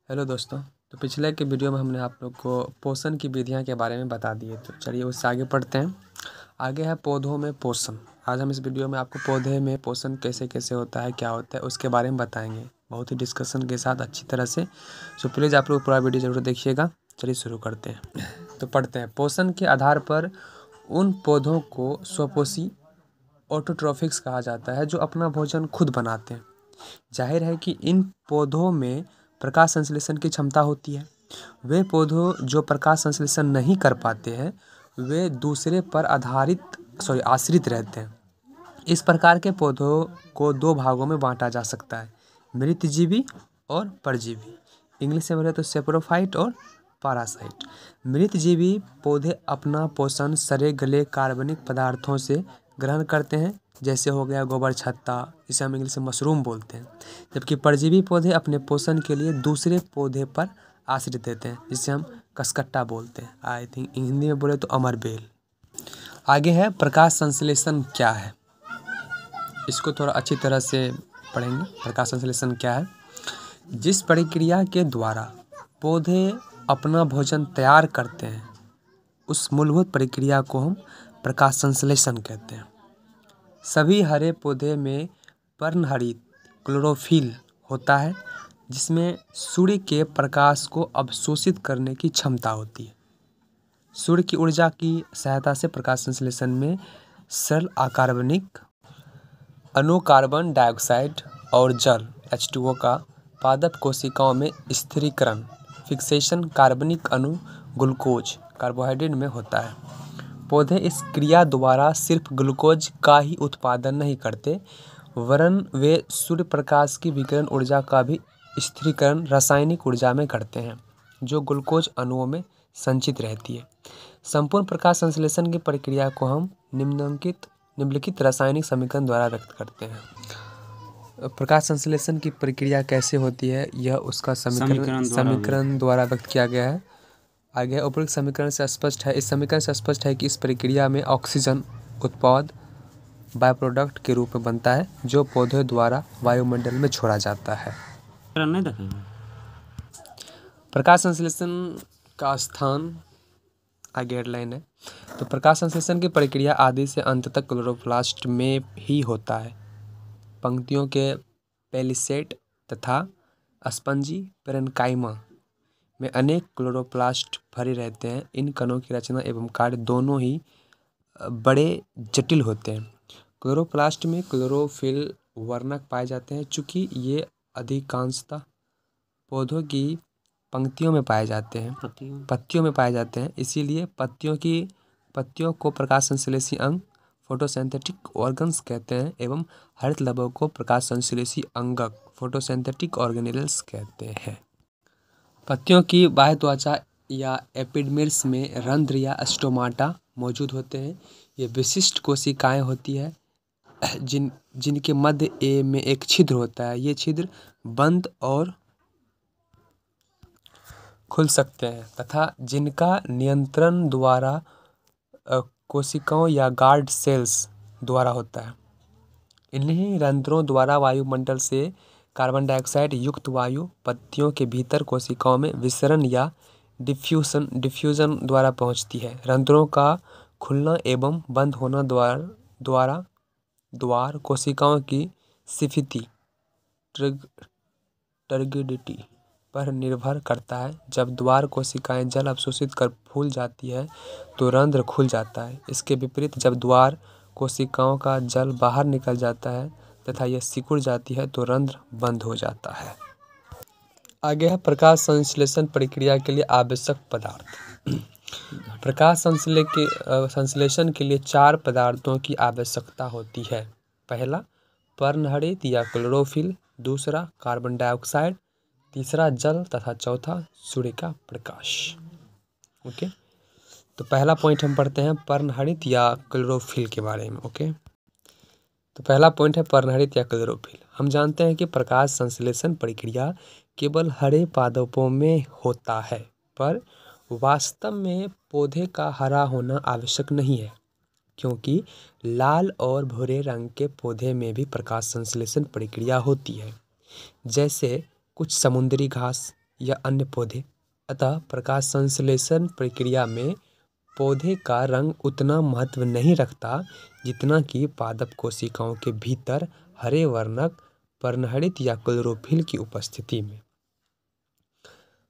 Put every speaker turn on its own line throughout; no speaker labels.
Hello दोस्तों। तो पिछले के वीडियो में हमने आप लोग को पोषण की विधियां के बारे में बता दिए। तो चलिए उससे आगे पढ़ते हैं। आगे है पौधों में पोषण। आज हम इस वीडियो में आपको पौधे में पोषण कैसे कैसे होता है, क्या होता है, उसके बारे में बताएंगे बहुत ही डिस्कशन के साथ अच्छी तरह से। सो प्लीज़ आप लोग पूरा वीडियो ज़रूर देखिएगा। चलिए शुरू करते हैं। तो पढ़ते हैं। पोषण के आधार पर उन पौधों को स्वपोषी ऑटोट्रॉफिक्स कहा जाता है जो अपना भोजन खुद बनाते हैं। जाहिर है कि इन पौधों में प्रकाश संश्लेषण की क्षमता होती है। वे पौधों जो प्रकाश संश्लेषण नहीं कर पाते हैं वे दूसरे पर आश्रित रहते हैं। इस प्रकार के पौधों को दो भागों में बांटा जा सकता है, मृतजीवी और परजीवी। इंग्लिश में बोले तो सेप्रोफाइट और पारासाइट। मृतजीवी पौधे अपना पोषण सड़े गले कार्बनिक पदार्थों से ग्रहण करते हैं, जैसे हो गया गोबर छत्ता, इसे हम इंग्लिश में मशरूम बोलते हैं। जबकि परजीवी पौधे अपने पोषण के लिए दूसरे पौधे पर आश्रित रहते हैं, जिसे हम कसकट्टा बोलते हैं। आई थिंक हिंदी में बोले तो अमरबेल। आगे है प्रकाश संश्लेषण क्या है, इसको थोड़ा अच्छी तरह से पढ़ेंगे। प्रकाश संश्लेषण क्या है? जिस प्रक्रिया के द्वारा पौधे अपना भोजन तैयार करते हैं उस मूलभूत प्रक्रिया को हम प्रकाश संश्लेषण कहते हैं। सभी हरे पौधे में पर्णहरित क्लोरोफिल होता है, जिसमें सूर्य के प्रकाश को अवशोषित करने की क्षमता होती है। सूर्य की ऊर्जा की सहायता से प्रकाश संश्लेषण में सरल अकार्बनिक अणु कार्बन डाइऑक्साइड और जल H2O का पादप कोशिकाओं में स्थिरीकरण फिक्सेशन कार्बनिक अणु ग्लूकोज कार्बोहाइड्रेट में होता है। पौधे इस क्रिया द्वारा सिर्फ ग्लूकोज का ही उत्पादन नहीं करते, वरन वे सूर्य प्रकाश की विकिरण ऊर्जा का भी स्थिरीकरण रासायनिक ऊर्जा में करते हैं, जो ग्लूकोज अणुओं में संचित रहती है। संपूर्ण प्रकाश संश्लेषण की प्रक्रिया को हम निम्नलिखित रासायनिक समीकरण द्वारा व्यक्त करते हैं। प्रकाश संश्लेषण की प्रक्रिया कैसे होती है, यह उसका समीकरण द्वारा व्यक्त किया गया है। आगे उपरोक्त समीकरण से स्पष्ट है इस समीकरण से स्पष्ट है कि इस प्रक्रिया में ऑक्सीजन उत्पाद बाय प्रोडक्ट के रूप में बनता है, जो पौधों द्वारा वायुमंडल में छोड़ा जाता है। प्रकाश संश्लेषण का स्थान आगे हेडलाइन है। तो प्रकाश संश्लेषण की प्रक्रिया आदि से अंत तक क्लोरोप्लास्ट में ही होता है। पंक्तियों के पेलिसेट तथा स्पंजी पेरेन्काइमा में अनेक क्लोरोप्लास्ट भरे रहते हैं। इन कणों की रचना एवं कार्य दोनों ही बड़े जटिल होते हैं। क्लोरोप्लास्ट में क्लोरोफिल वर्णक पाए जाते हैं। चूँकि ये अधिकांशतः पौधों की पत्तियों में पाए जाते हैं, इसीलिए पत्तियों को प्रकाश संश्लेषी अंग फोटोसिंथेटिक ऑर्गन्स कहते हैं एवं हरित लवों को प्रकाश संश्लेषी अंगक फोटोसिंथेटिक ऑर्गेनेल्स कहते हैं। पत्तियों की बाह्य त्वचा या एपिडर्मिस में रंध्र या स्टोमाटा मौजूद होते हैं। ये विशिष्ट कोशिकाएं होती है जिनके मध्य ए में एक छिद्र होता है। ये छिद्र बंद और खुल सकते हैं तथा जिनका नियंत्रण द्वारा कोशिकाओं या गार्ड सेल्स द्वारा होता है। इन्हीं रंध्रों द्वारा वायुमंडल से कार्बन डाइऑक्साइड युक्त वायु पत्तियों के भीतर कोशिकाओं में विसरण या डिफ्यूजन द्वारा पहुंचती है। रंध्रों का खुलना एवं बंद होना द्वार कोशिकाओं की स्फीति टर्गिडिटी पर निर्भर करता है। जब द्वार कोशिकाएं जल अवशोषित कर फूल जाती है तो रंध्र खुल जाता है। इसके विपरीत जब द्वार कोशिकाओं का जल बाहर निकल जाता है तथा यह सिकुड़ जाती है तो रंध्र बंद हो जाता है। आगे है प्रकाश संश्लेषण प्रक्रिया के लिए आवश्यक पदार्थ। प्रकाश संश्लेषण के लिए 4 पदार्थों की आवश्यकता होती है। पहला पर्णहरित या क्लोरोफिल, दूसरा कार्बन डाइऑक्साइड, तीसरा जल तथा चौथा सूर्य का प्रकाश। ओके, तो पहला पॉइंट हम पढ़ते हैं पर्णहरित या क्लोरोफिल के बारे में। ओके, तो पहला पॉइंट है पर्णहरित या क्लोरोफिल। हम जानते हैं कि प्रकाश संश्लेषण प्रक्रिया केवल हरे पादपों में होता है, पर वास्तव में पौधे का हरा होना आवश्यक नहीं है, क्योंकि लाल और भूरे रंग के पौधे में भी प्रकाश संश्लेषण प्रक्रिया होती है। जैसे कुछ समुद्री घास, या अन्य पौधे। अतः प्रकाश संश्लेषण प्रक्रिया में पौधे का रंग उतना महत्व नहीं रखता जितना कि पादप कोशिकाओं के भीतर हरे वर्णक पर्णहरित या क्लोरोफिल की उपस्थिति में।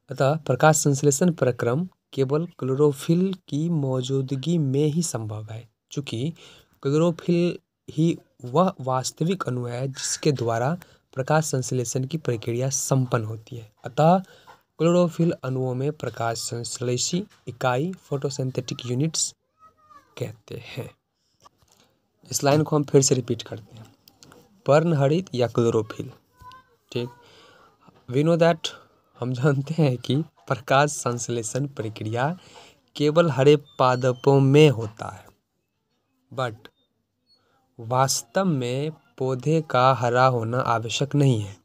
अतः प्रकाश संश्लेषण प्रक्रम केवल क्लोरोफिल की मौजूदगी में ही संभव है, चूँकि क्लोरोफिल ही वह वास्तविक अणु है जिसके द्वारा प्रकाश संश्लेषण की प्रक्रिया संपन्न होती है। अतः क्लोरोफिल अणुओं में प्रकाश संश्लेषी इकाई फोटोसिंथेटिक यूनिट्स कहते हैं। इस लाइन को हम फिर से रिपीट करते हैं, पर्णहरित या क्लोरोफिल। ठीक, वी नो दैट, हम जानते हैं कि प्रकाश संश्लेषण प्रक्रिया केवल हरे पादपों में होता है, बट वास्तव में पौधे का हरा होना आवश्यक नहीं है,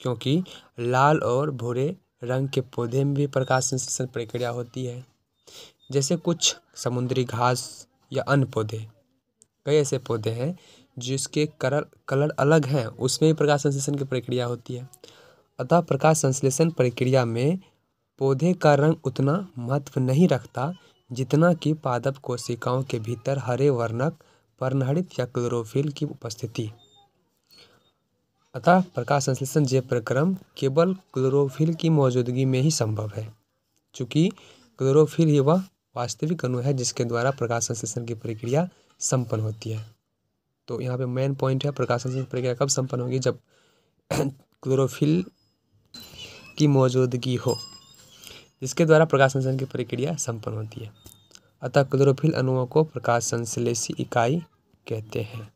क्योंकि लाल और भूरे रंग के पौधे में भी प्रकाश संश्लेषण प्रक्रिया होती है। जैसे कुछ समुद्री घास या अन्य पौधे, कई ऐसे पौधे हैं जिसके कलर अलग हैं, उसमें भी प्रकाश संश्लेषण की प्रक्रिया होती है। अतः प्रकाश संश्लेषण प्रक्रिया में पौधे का रंग उतना महत्व नहीं रखता जितना कि पादप कोशिकाओं के भीतर हरे वर्णक पर्णहरित या क्लोरोफिल की उपस्थिति। अतः प्रकाश संश्लेषण जैव प्रक्रम केवल क्लोरोफिल की मौजूदगी में ही संभव है, चूँकि क्लोरोफिल ही वह वास्तविक अणु है जिसके द्वारा प्रकाश संश्लेषण की प्रक्रिया संपन्न होती है। तो यहाँ पे मेन पॉइंट है, प्रकाश संश्लेषण प्रक्रिया कब संपन्न होगी? जब क्लोरोफिल की मौजूदगी हो, जिसके द्वारा प्रकाश संश्लेषण की प्रक्रिया संपन्न होती है। अतः क्लोरोफिल अणुओं को प्रकाश संश्लेषी इकाई कहते हैं।